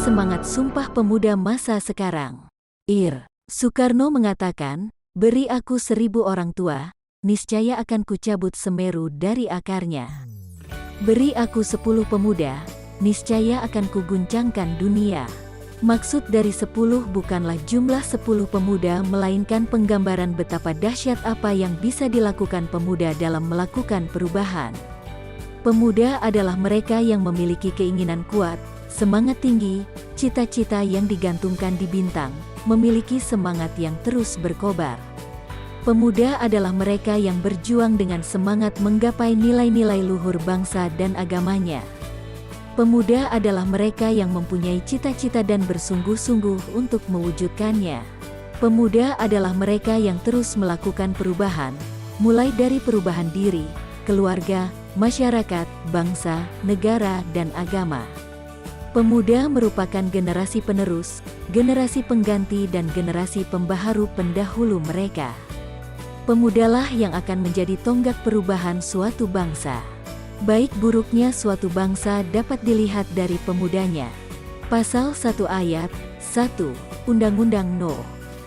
semangat Sumpah Pemuda masa sekarang. Soekarno mengatakan, beri aku 1000 orang tua, niscaya akan kucabut Semeru dari akarnya. Beri aku 10 pemuda, niscaya akan kuguncangkan dunia. Maksud dari 10 bukanlah jumlah 10 pemuda melainkan penggambaran betapa dahsyat apa yang bisa dilakukan pemuda dalam melakukan perubahan. Pemuda adalah mereka yang memiliki keinginan kuat, semangat tinggi, cita-cita yang digantungkan di bintang, memiliki semangat yang terus berkobar. Pemuda adalah mereka yang berjuang dengan semangat menggapai nilai-nilai luhur bangsa dan agamanya. Pemuda adalah mereka yang mempunyai cita-cita dan bersungguh-sungguh untuk mewujudkannya. Pemuda adalah mereka yang terus melakukan perubahan, mulai dari perubahan diri, keluarga, masyarakat, bangsa, negara, dan agama. Pemuda merupakan generasi penerus, generasi pengganti dan generasi pembaharu pendahulu mereka. Pemudalah yang akan menjadi tonggak perubahan suatu bangsa. Baik buruknya suatu bangsa dapat dilihat dari pemudanya. Pasal 1 ayat 1 Undang-Undang No.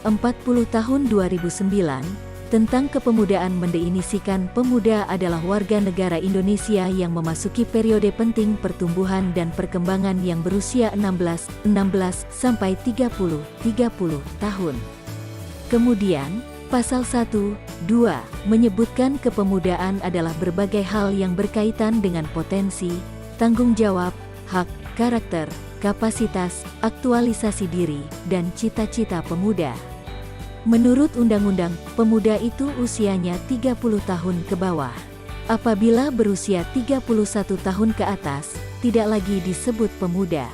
40 Tahun 2009 tentang kepemudaan mendefinisikan pemuda adalah warga negara Indonesia yang memasuki periode penting pertumbuhan dan perkembangan yang berusia 16 sampai 30 tahun. Kemudian, Pasal 1, 2 menyebutkan kepemudaan adalah berbagai hal yang berkaitan dengan potensi, tanggung jawab, hak, karakter, kapasitas, aktualisasi diri, dan cita-cita pemuda. Menurut undang-undang, pemuda itu usianya 30 tahun ke bawah. Apabila berusia 31 tahun ke atas, tidak lagi disebut pemuda.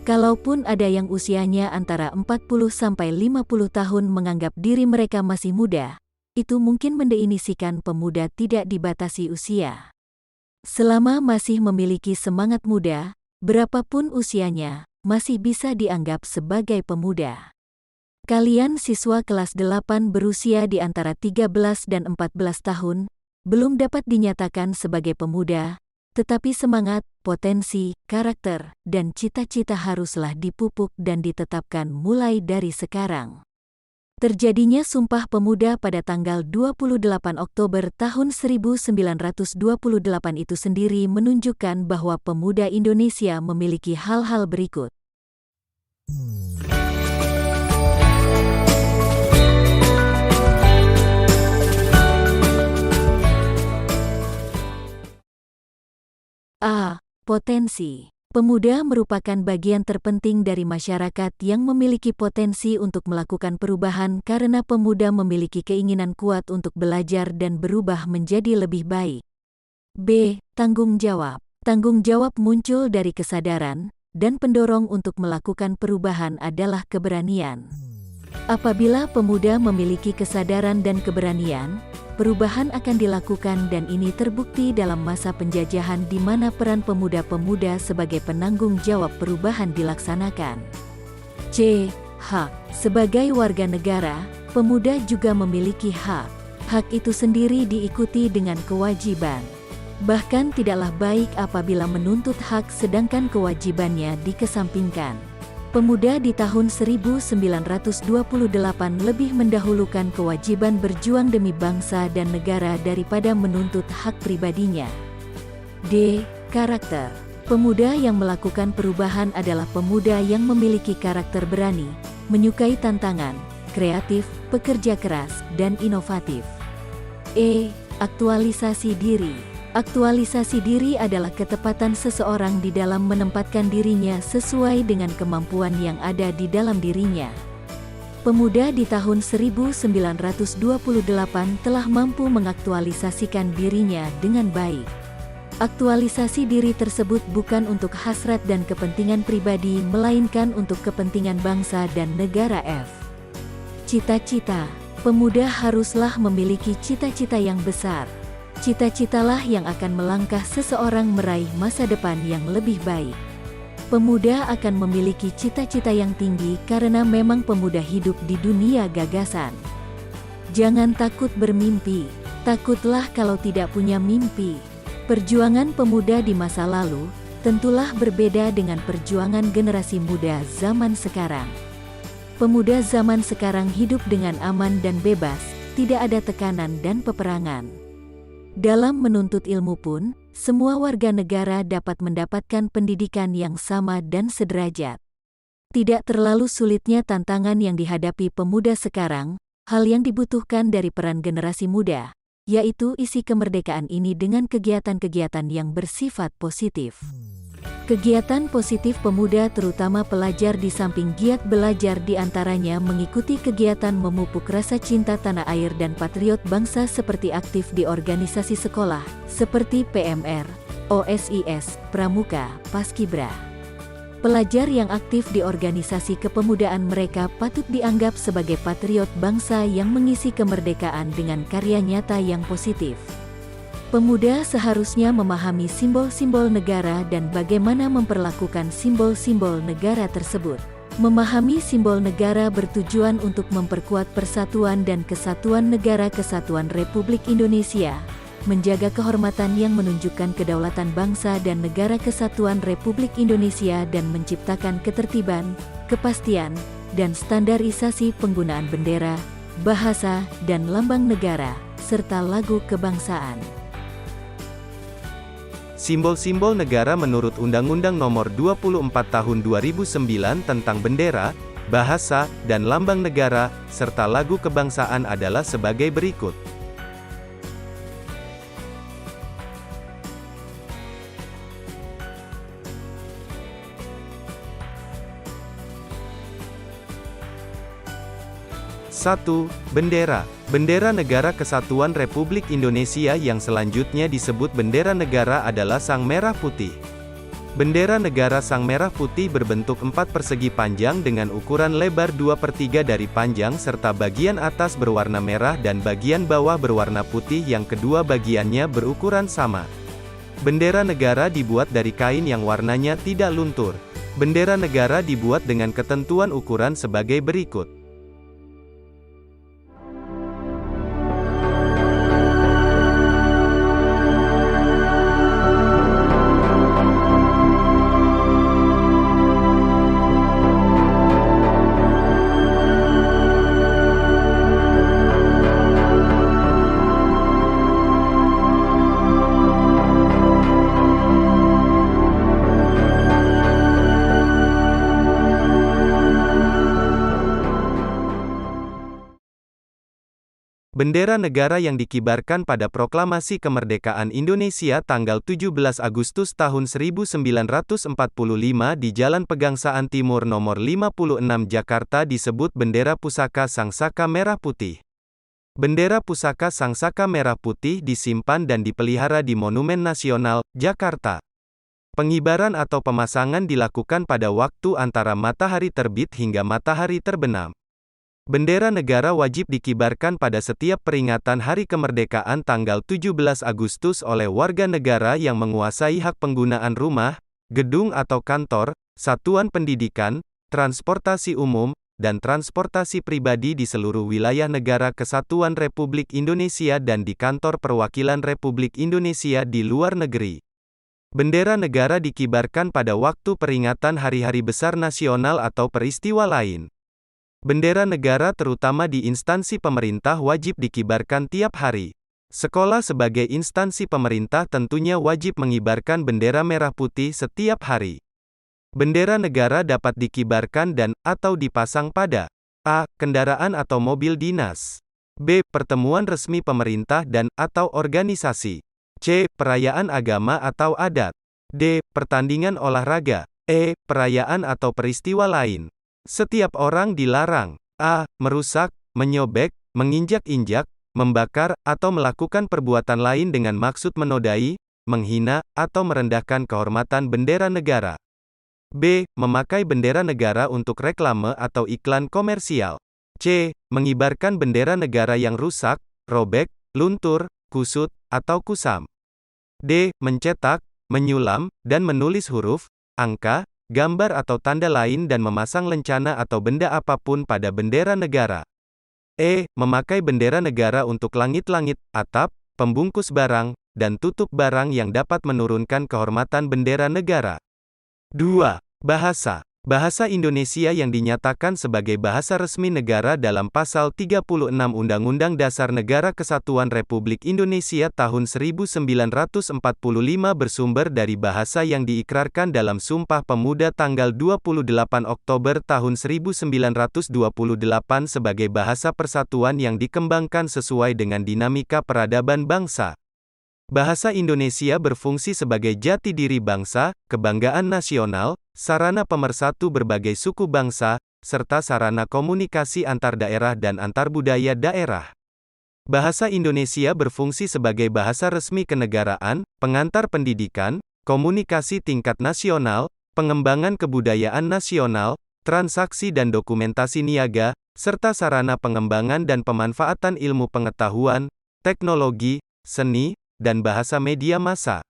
Kalaupun ada yang usianya antara 40 sampai 50 tahun menganggap diri mereka masih muda, itu mungkin mendefinisikan pemuda tidak dibatasi usia. Selama masih memiliki semangat muda, berapapun usianya, masih bisa dianggap sebagai pemuda. Kalian siswa kelas 8 berusia di antara 13 dan 14 tahun, belum dapat dinyatakan sebagai pemuda, tetapi semangat, potensi, karakter, dan cita-cita haruslah dipupuk dan ditetapkan mulai dari sekarang. Terjadinya Sumpah Pemuda pada tanggal 28 Oktober tahun 1928 itu sendiri menunjukkan bahwa pemuda Indonesia memiliki hal-hal berikut. A. Potensi. Pemuda merupakan bagian terpenting dari masyarakat yang memiliki potensi untuk melakukan perubahan karena pemuda memiliki keinginan kuat untuk belajar dan berubah menjadi lebih baik. B. Tanggung jawab. Tanggung jawab muncul dari kesadaran, dan pendorong untuk melakukan perubahan adalah keberanian. Apabila pemuda memiliki kesadaran dan keberanian, perubahan akan dilakukan dan ini terbukti dalam masa penjajahan di mana peran pemuda-pemuda sebagai penanggung jawab perubahan dilaksanakan. C. Hak. Sebagai warga negara, pemuda juga memiliki hak. Hak itu sendiri diikuti dengan kewajiban. Bahkan tidaklah baik apabila menuntut hak sedangkan kewajibannya dikesampingkan. Pemuda di tahun 1928 lebih mendahulukan kewajiban berjuang demi bangsa dan negara daripada menuntut hak pribadinya. D. Karakter. Pemuda yang melakukan perubahan adalah pemuda yang memiliki karakter berani, menyukai tantangan, kreatif, pekerja keras, dan inovatif. E. Aktualisasi diri. Aktualisasi diri adalah ketepatan seseorang di dalam menempatkan dirinya sesuai dengan kemampuan yang ada di dalam dirinya. Pemuda di tahun 1928 telah mampu mengaktualisasikan dirinya dengan baik. Aktualisasi diri tersebut bukan untuk hasrat dan kepentingan pribadi melainkan untuk kepentingan bangsa dan negara. F. Cita-cita. Pemuda haruslah memiliki cita-cita yang besar. Cita-citalah yang akan melangkah seseorang meraih masa depan yang lebih baik. Pemuda akan memiliki cita-cita yang tinggi karena memang pemuda hidup di dunia gagasan. Jangan takut bermimpi, takutlah kalau tidak punya mimpi. Perjuangan pemuda di masa lalu, tentulah berbeda dengan perjuangan generasi muda zaman sekarang. Pemuda zaman sekarang hidup dengan aman dan bebas, tidak ada tekanan dan peperangan. Dalam menuntut ilmu pun, semua warga negara dapat mendapatkan pendidikan yang sama dan sederajat. Tidak terlalu sulitnya tantangan yang dihadapi pemuda sekarang, hal yang dibutuhkan dari peran generasi muda, yaitu isi kemerdekaan ini dengan kegiatan-kegiatan yang bersifat positif. Kegiatan positif pemuda terutama pelajar di samping giat belajar diantaranya mengikuti kegiatan memupuk rasa cinta tanah air dan patriot bangsa seperti aktif di organisasi sekolah, seperti PMR, OSIS, Pramuka, Paskibra. Pelajar yang aktif di organisasi kepemudaan mereka patut dianggap sebagai patriot bangsa yang mengisi kemerdekaan dengan karya nyata yang positif. Pemuda seharusnya memahami simbol-simbol negara dan bagaimana memperlakukan simbol-simbol negara tersebut. Memahami simbol negara bertujuan untuk memperkuat persatuan dan kesatuan negara Kesatuan Republik Indonesia, menjaga kehormatan yang menunjukkan kedaulatan bangsa dan negara Kesatuan Republik Indonesia dan menciptakan ketertiban, kepastian, dan standarisasi penggunaan bendera, bahasa, dan lambang negara, serta lagu kebangsaan. Simbol-simbol negara menurut Undang-Undang Nomor 24 Tahun 2009 tentang bendera, bahasa, dan lambang negara, serta lagu kebangsaan adalah sebagai berikut. Satu, bendera. Bendera Negara Kesatuan Republik Indonesia yang selanjutnya disebut bendera negara adalah Sang Merah Putih. Bendera negara Sang Merah Putih berbentuk 4 persegi panjang dengan ukuran lebar 2/3 dari panjang serta bagian atas berwarna merah dan bagian bawah berwarna putih yang kedua bagiannya berukuran sama. Bendera negara dibuat dari kain yang warnanya tidak luntur. Bendera negara dibuat dengan ketentuan ukuran sebagai berikut. Bendera negara yang dikibarkan pada Proklamasi Kemerdekaan Indonesia tanggal 17 Agustus tahun 1945 di Jalan Pegangsaan Timur nomor 56 Jakarta disebut Bendera Pusaka Sangsaka Merah Putih. Bendera Pusaka Sangsaka Merah Putih disimpan dan dipelihara di Monumen Nasional, Jakarta. Pengibaran atau pemasangan dilakukan pada waktu antara matahari terbit hingga matahari terbenam. Bendera negara wajib dikibarkan pada setiap peringatan Hari Kemerdekaan tanggal 17 Agustus oleh warga negara yang menguasai hak penggunaan rumah, gedung atau kantor, satuan pendidikan, transportasi umum, dan transportasi pribadi di seluruh wilayah negara Kesatuan Republik Indonesia dan di kantor perwakilan Republik Indonesia di luar negeri. Bendera negara dikibarkan pada waktu peringatan hari-hari besar nasional atau peristiwa lain. Bendera negara terutama di instansi pemerintah wajib dikibarkan tiap hari. Sekolah sebagai instansi pemerintah tentunya wajib mengibarkan bendera merah putih setiap hari. Bendera negara dapat dikibarkan dan/atau dipasang pada a. kendaraan atau mobil dinas, b. pertemuan resmi pemerintah dan/atau organisasi, c. perayaan agama atau adat, d. pertandingan olahraga, e. perayaan atau peristiwa lain. Setiap orang dilarang a. merusak, menyobek, menginjak-injak, membakar, atau melakukan perbuatan lain dengan maksud menodai, menghina, atau merendahkan kehormatan bendera negara. b. memakai bendera negara untuk reklame atau iklan komersial. c. mengibarkan bendera negara yang rusak, robek, luntur, kusut, atau kusam. d. mencetak, menyulam, dan menulis huruf, angka, gambar atau tanda lain dan memasang lencana atau benda apapun pada bendera negara. E. memakai bendera negara untuk langit-langit, atap, pembungkus barang, dan tutup barang yang dapat menurunkan kehormatan bendera negara. 2. Bahasa. Bahasa Indonesia yang dinyatakan sebagai bahasa resmi negara dalam Pasal 36 Undang-Undang Dasar Negara Kesatuan Republik Indonesia tahun 1945 bersumber dari bahasa yang diikrarkan dalam Sumpah Pemuda tanggal 28 Oktober tahun 1928 sebagai bahasa persatuan yang dikembangkan sesuai dengan dinamika peradaban bangsa. Bahasa Indonesia berfungsi sebagai jati diri bangsa, kebanggaan nasional, sarana pemersatu berbagai suku bangsa, serta sarana komunikasi antar daerah dan antar budaya daerah. Bahasa Indonesia berfungsi sebagai bahasa resmi kenegaraan, pengantar pendidikan, komunikasi tingkat nasional, pengembangan kebudayaan nasional, transaksi dan dokumentasi niaga, serta sarana pengembangan dan pemanfaatan ilmu pengetahuan, teknologi, seni, dan bahasa media massa.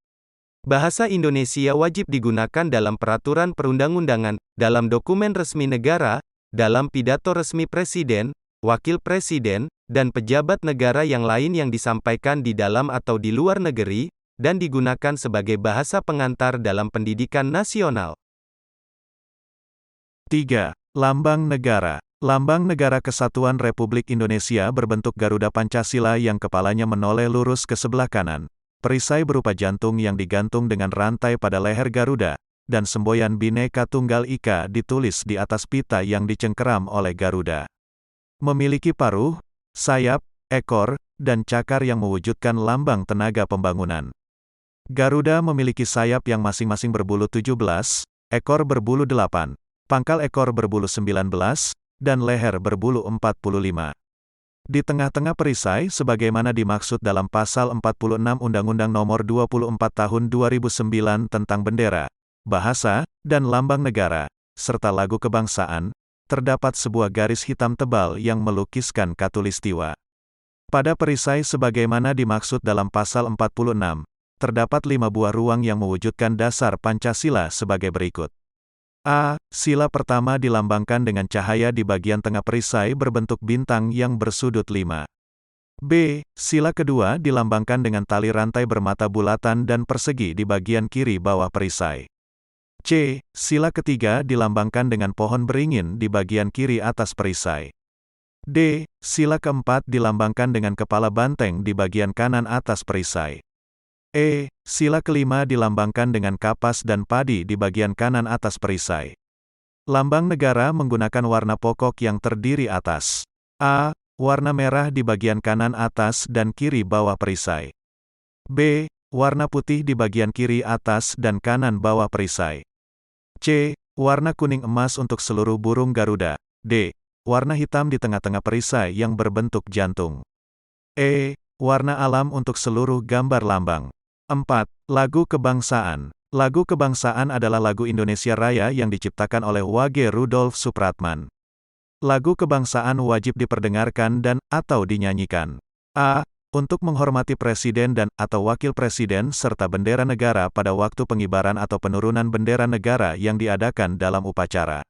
Bahasa Indonesia wajib digunakan dalam peraturan perundang-undangan, dalam dokumen resmi negara, dalam pidato resmi presiden, wakil presiden, dan pejabat negara yang lain yang disampaikan di dalam atau di luar negeri, dan digunakan sebagai bahasa pengantar dalam pendidikan nasional. 3. Lambang Negara. Lambang Negara Kesatuan Republik Indonesia berbentuk Garuda Pancasila yang kepalanya menoleh lurus ke sebelah kanan. Perisai berupa jantung yang digantung dengan rantai pada leher Garuda, dan semboyan Bhinneka Tunggal Ika ditulis di atas pita yang dicengkeram oleh Garuda. Memiliki paruh, sayap, ekor, dan cakar yang mewujudkan lambang tenaga pembangunan. Garuda memiliki sayap yang masing-masing berbulu 17, ekor berbulu 8, pangkal ekor berbulu 19, dan leher berbulu 45. Di tengah-tengah perisai sebagaimana dimaksud dalam Pasal 46 Undang-Undang Nomor 24 Tahun 2009 tentang bendera, bahasa, dan lambang negara, serta lagu kebangsaan, terdapat sebuah garis hitam tebal yang melukiskan khatulistiwa. Pada perisai sebagaimana dimaksud dalam Pasal 46, terdapat 5 buah ruang yang mewujudkan dasar Pancasila sebagai berikut. A. Sila pertama dilambangkan dengan cahaya di bagian tengah perisai berbentuk bintang yang bersudut 5. B. Sila kedua dilambangkan dengan tali rantai bermata bulatan dan persegi di bagian kiri bawah perisai. C. Sila ketiga dilambangkan dengan pohon beringin di bagian kiri atas perisai. D. Sila keempat dilambangkan dengan kepala banteng di bagian kanan atas perisai. E. Sila kelima dilambangkan dengan kapas dan padi di bagian kanan atas perisai. Lambang negara menggunakan warna pokok yang terdiri atas A. Warna merah di bagian kanan atas dan kiri bawah perisai. B. Warna putih di bagian kiri atas dan kanan bawah perisai. C. Warna kuning emas untuk seluruh burung Garuda. D. Warna hitam di tengah-tengah perisai yang berbentuk jantung. E. Warna alam untuk seluruh gambar lambang. 4. Lagu Kebangsaan. Lagu Kebangsaan adalah lagu Indonesia Raya yang diciptakan oleh W.G. Rudolf Supratman. Lagu kebangsaan wajib diperdengarkan dan atau dinyanyikan. A. Untuk menghormati presiden dan atau wakil presiden serta bendera negara pada waktu pengibaran atau penurunan bendera negara yang diadakan dalam upacara.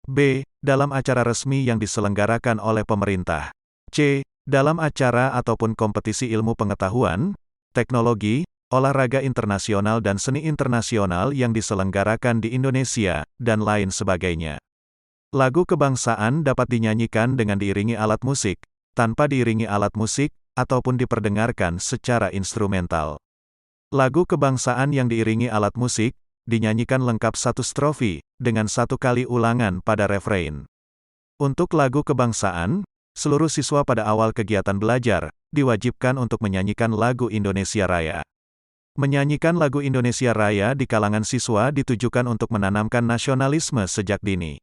B. Dalam acara resmi yang diselenggarakan oleh pemerintah. C. Dalam acara ataupun kompetisi ilmu pengetahuan, teknologi, olahraga internasional dan seni internasional yang diselenggarakan di Indonesia, dan lain sebagainya. Lagu kebangsaan dapat dinyanyikan dengan diiringi alat musik, tanpa diiringi alat musik, ataupun diperdengarkan secara instrumental. Lagu kebangsaan yang diiringi alat musik, dinyanyikan lengkap satu strofi, dengan 1 kali ulangan pada refrein. Untuk lagu kebangsaan, seluruh siswa pada awal kegiatan belajar, diwajibkan untuk menyanyikan lagu Indonesia Raya. Menyanyikan lagu Indonesia Raya di kalangan siswa ditujukan untuk menanamkan nasionalisme sejak dini.